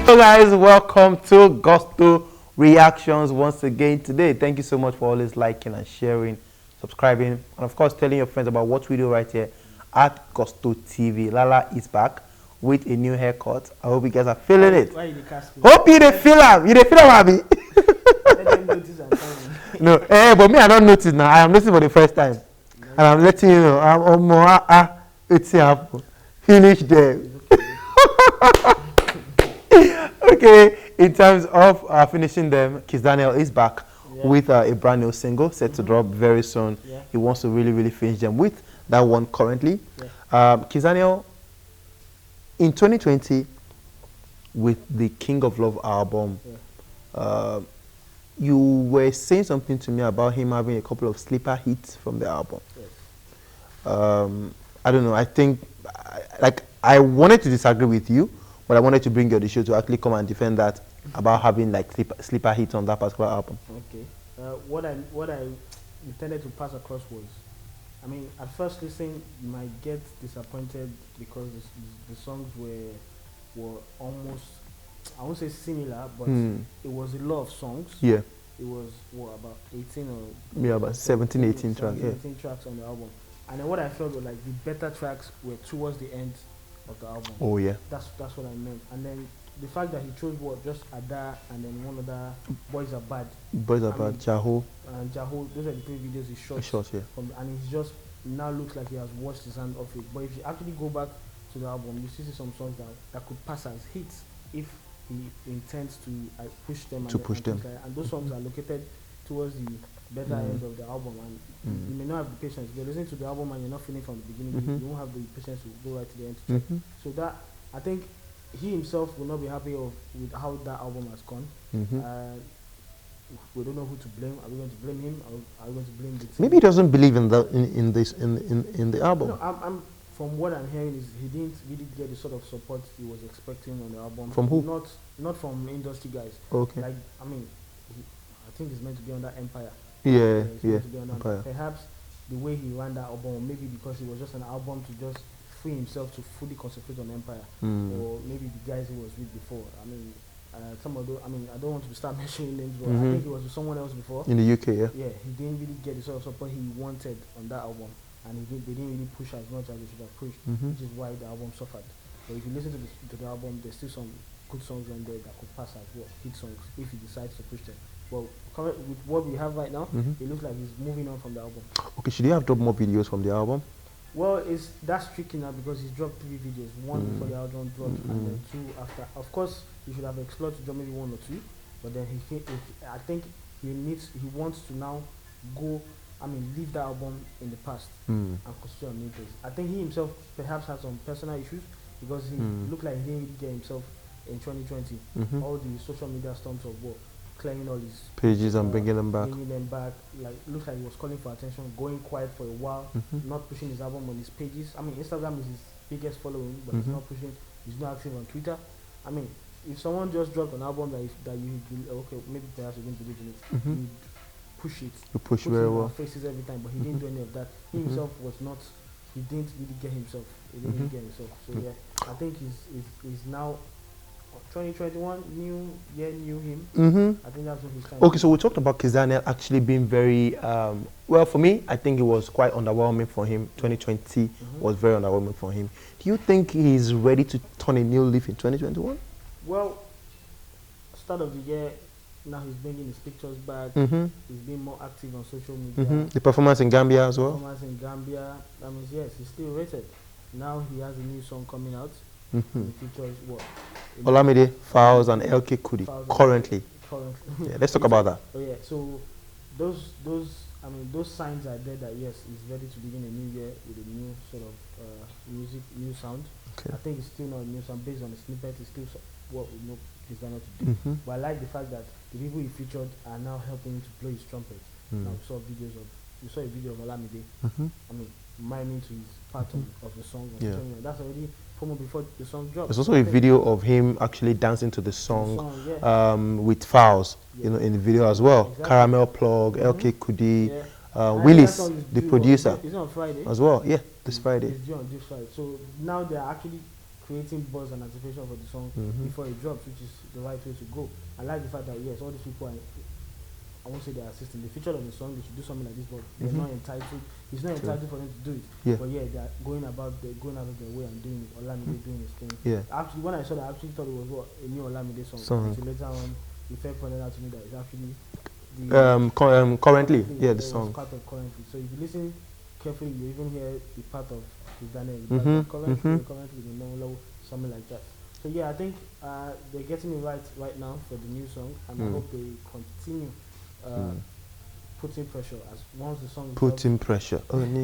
Hello guys, welcome to Gusto Reactions once again today. Thank you so much for always liking and sharing, subscribing, and of course telling your friends about what we do right here at Gusto TV. Lala is back with a new haircut. I hope you guys are feeling it. Why you casting? Hope you dey feel am. You dey feel am, Abi? No, but me I don't notice now. I am listening for the first time, and I'm letting you know. It's happen. Finish there. Okay, in terms of finishing them, Kizz is back with a brand new single set to drop very soon. He wants to really finish them with that one currently. Kizz in 2020 with the King of Love album, you were saying something to me about him having a couple of sleeper hits from the album. I don't know, I think I wanted to disagree with you, but I wanted to bring you on the show to actually come and defend that about having like sleeper hits on that particular album. Okay. What I intended to pass across was, I mean, at first listening, you might get disappointed because the songs were almost, I won't say similar, but it was a lot of songs. Yeah. It was what, about 18 or about 17, 18 tracks. 18 tracks on the album. And then what I felt was like the better tracks were towards the end of the album. Oh yeah. That's what I meant. And then the fact that he chose what, just Ada and then one other, Boys Are Bad. Boys Are Bad, Jaho. And Jaho, those are the three videos he shot. Yeah. And he just now looks like he has washed his hand off it. But if you actually go back to the album, you see some songs that could pass as hits if he intends to push them. And those songs are located towards the better end of the album, and you may not have the patience. If you're listening to the album and you're not feeling from the beginning, you won't have the patience to go right to the end to check. So that, I think he himself will not be happy with how that album has gone. We don't know who to blame. Are we going to blame him, or are we going to blame the team? Maybe he doesn't believe in the album. No, from what I'm hearing is he didn't really get the sort of support he was expecting on the album. From who? Not from industry guys. Okay. Like, I mean, I think he's meant to be under Empire. Yeah. Empire. Perhaps the way he ran that album, maybe because it was just an album to just free himself to fully concentrate on Empire, or maybe the guys he was with before. I mean, some of those. I mean, I don't want to start mentioning names, but I think he was with someone else before in the UK. Yeah, he didn't really get the sort of support he wanted on that album, and they didn't really push as much as they should have pushed, which is why the album suffered. But if you listen to the album, there's still some good songs on there that could pass as well, hit songs, if he decides to push them. Well, with what we have right now, it looks like he's moving on from the album. Okay, should he have dropped more videos from the album? Well, that's tricky now because he's dropped 3 videos. One before the album dropped, and then 2 after. Of course, he should have explored to drop maybe 1 or 2, but then I think he wants to now go. I mean, leave the album in the past and concentrate on new things. I think he himself perhaps has some personal issues because he looked like he didn't really get himself in 2020. All the social media stunts of what, clearing all his pages and bringing them back. Like, looks like he was calling for attention, going quiet for a while, not pushing his album on his pages. I mean, Instagram is his biggest following, but he's not pushing. He's not active on Twitter. I mean, if someone just dropped an album that you okay, maybe perhaps you didn't believe in it, you push it. You push very well. Faces every time, but he didn't do any of that. He himself was not. He didn't really get himself. He didn't really get himself. So yeah, I think he's now. 2021, new year, new him. I think that's what he's trying to do. So we talked about Kizz actually being very, well, for me, I think it was quite underwhelming for him. 2020 was very underwhelming for him. Do you think he's ready to turn a new leaf in 2021? Well, start of the year, now he's bringing his pictures back. He's being more active on social media. The performance in Gambia as well? Performance in Gambia. That means, yes, he's still rated. Now he has a new song coming out. It features what? Olamide, Falz, and LK Kudi currently. Yeah, let's talk about that. Oh yeah, so those signs are there that yes, he's ready to begin a new year with a new sort of music, new sound. Okay. I think it's still not a new sound based on the snippet. It's still what we know he's done to do. But I like the fact that the people he featured are now helping him to blow his trumpet. Now we saw a video of Olamide. I mean, miming to his part of the song. That's already promo before the song drops. There's also a video of him actually dancing to the song with Falz, you know, in the video as well. Exactly. Caramel Plug, LK Kudi, Willis, the producer, it's on Friday as well. Yeah, this Friday. It's due on this Friday. So now they're actually creating buzz and anticipation for the song before it drops, which is the right way to go. I like the fact that yes, all these people are, I won't say they're assisting. They featured on the song. They should do something like this, but they're not entitled. It's not entitled for them to do it. Yeah. But yeah, they're going out of their way and doing it. Olamide doing his thing. Yeah. Actually, when I saw that, I actually thought it was what a new Olamide song. Until later on, the fact pointed out to me that it's actually the currently, yeah, the song. Part of currently. So if you listen carefully, you even hear the part of Kizz Daniel. Currently, the no something like that. So yeah, I think they're getting it right now for the new song, and I hope they continue putting pressure as once the song putting pressure. Get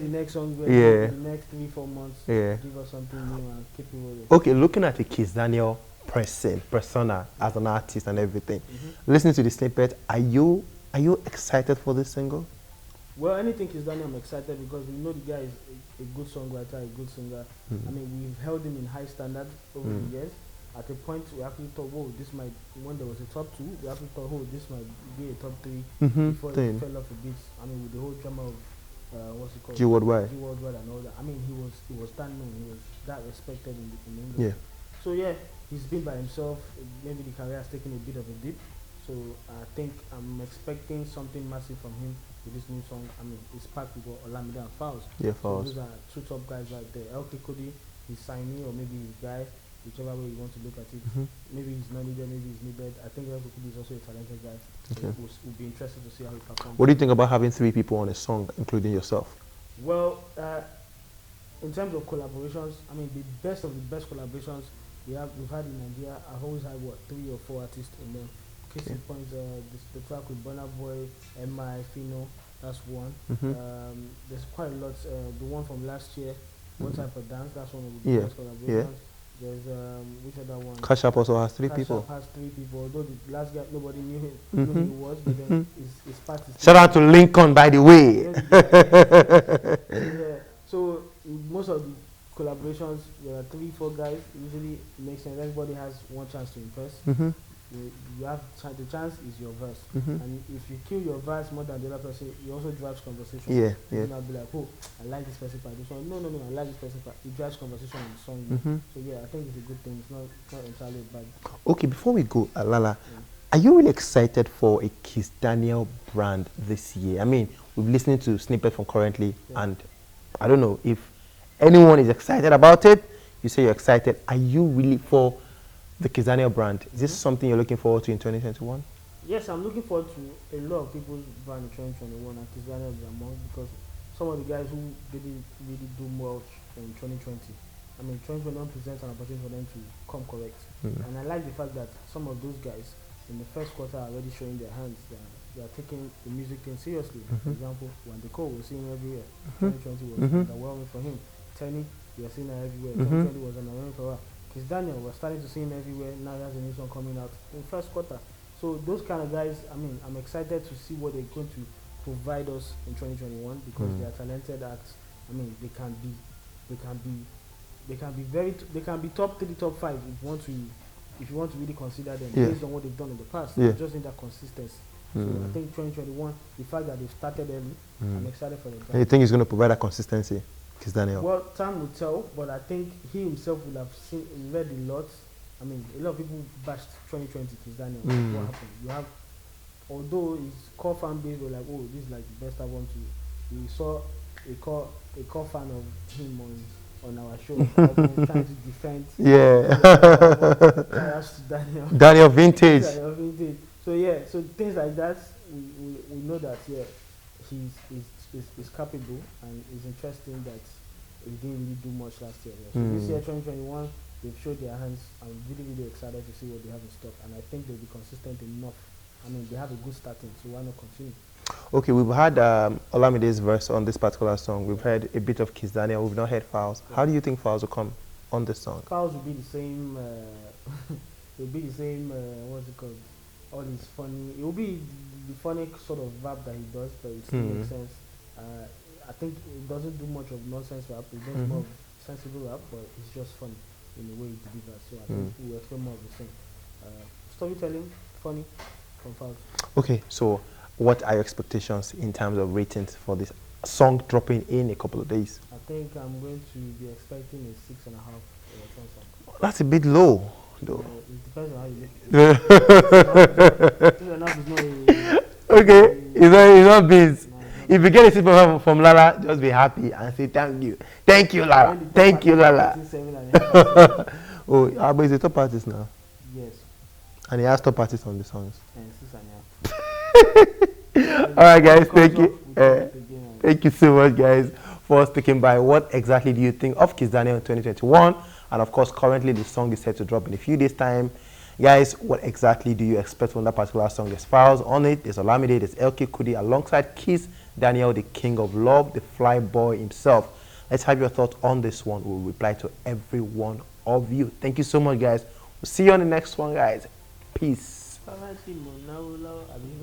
the next song ready for the next 3-4 months. Give us something new and keep it rolling. Okay, looking at the Kizz Daniel persona as an artist and everything, listening to the snippet, are you excited for this single? Well, anything Kizz Daniel, I'm excited because we know the guy is a good songwriter, a good singer. I mean, we've held him in high standard over the years. At a point, we actually thought, whoa, this might, when there was a top 2, we actually thought, oh, this might be a top 3 before it fell off a bit. I mean, with the whole drama of, what's it called? G Worldwide and all that. I mean, he was that known, he was that respected in England. So yeah, he's been by himself. Maybe the career has taken a bit of a dip. So I think I'm expecting something massive from him with this new song. I mean, it's packed with Olamide and Falz. Yeah, so Falz. those are 2 top guys right there. LK Cody, his signee, or maybe his guy, whichever way you want to look at it. Maybe he's not needed, maybe he's needed. I think LK Cody is also a talented guy. So we'll be interested to see how he performs. What do you think about having 3 people on a song, including yourself? Well, in terms of collaborations, I mean, the best of the best collaborations we've had in Nigeria. I've always had 3 or 4 artists in them. Case in point, the track with Burna Boy, MI, Fino, that's one. There's quite a lot. The one from last year, What Type of Dance, that's one of the best collaborations. There's which other one? Cash App also has 3 people. Cash App has 3 people. Although the last guy nobody knew who he was, but then his part is. Shout out to Lincoln, by the way. So most of the collaborations, there are 3-4 guys. Usually makes sense. Everybody has one chance to impress. You have the chance is your verse, and if you kill your verse more than the other person, it also drives conversation. You not be like, oh, I like this person part. This one, no, I like this person part. It drives conversation on the song. So yeah, I think it's a good thing. It's not entirely bad. Okay, before we go, Lala, are you really excited for a Kizz Daniel brand this year? I mean, we've listened to snippets from currently, and I don't know if anyone is excited about it. You say you're excited. Are you really for the Kizz Daniel brand? Is this something you're looking forward to in 2021? Yes, I'm looking forward to a lot of people's brand in 2021, and Kizz Daniel is among, because some of the guys who didn't really do much in 2020. I mean, 2021 presents an opportunity for them to come correct. And I like the fact that some of those guys in the first quarter are already showing their hands. They are taking the music thing seriously. For example, when the call was seeing him everywhere. 2020 was underwhelming for him. Tenny, we are seeing her everywhere. 2020 was underwhelming for her. Kizz Daniel, we're starting to see him everywhere. Now he has a new song coming out in first quarter. So those kind of guys, I mean, I'm excited to see what they're going to provide us in 2021 because they are talented acts. I mean, they can be top 3, top 5 if you want to really consider them based on what they've done in the past. They just need that consistency. So I think 2021, the fact that they've started early, I'm excited for them. And you think he's going to provide that consistency, Kizz Daniel? Well, time will tell, but I think he himself will have read a lot. I mean, a lot of people bashed 2020 Kizz Daniel. What happened? You have, although his core fan base were like, oh, this is like the best album to. We saw a core fan of him on our show trying to defend. Daniel Vintage. So yeah, so things like that, we know that he's capable, and it's interesting that he didn't really do much last year. So this year, 2021, they've showed their hands. I'm really excited to see what they have in stock, and I think they'll be consistent enough. I mean, they have a good starting, so why not continue? Okay, we've had Olamide's verse on this particular song. We've heard a bit of Kizz Daniel. We've not heard Falz. How do you think Falz will come on this song? Falz will be the same. What's it called? All is funny. It will be the funny sort of rap that he does, but it still makes sense. I think it doesn't do much of nonsense rap. It does more of sensible rap, but it's just funny in the way he delivers. So I think we will expect more of the same. Storytelling, funny, from Falz. Okay, so what are your expectations in terms of ratings for this song dropping in a couple of days? think I'm going to be expecting a 6.5 song. That's a bit low, though. It depends on how you look. 6.5 is not a. Okay, it's not beans. No, If you get a super from Lala, just be happy and say thank you. Thank you, Lala. Thank you, Lala. 7.5. Oh, but he's a top artist now. Yes. And he has top artists on the songs. And 6.5. Alright, guys, thank you. Again, Thank you so much, guys, for sticking by. What exactly do you think of Kizz Daniel in 2021? And of course, currently the song is set to drop in a few days' time. Guys, what exactly do you expect from that particular song? There's Falz on it, there's Olamide, there's LK Kudi alongside Kizz Daniel, the king of love, the fly boy himself. Let's have your thoughts on this one. We'll reply to every one of you. Thank you so much, guys. We'll see you on the next one, guys. Peace.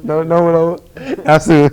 No. That's it.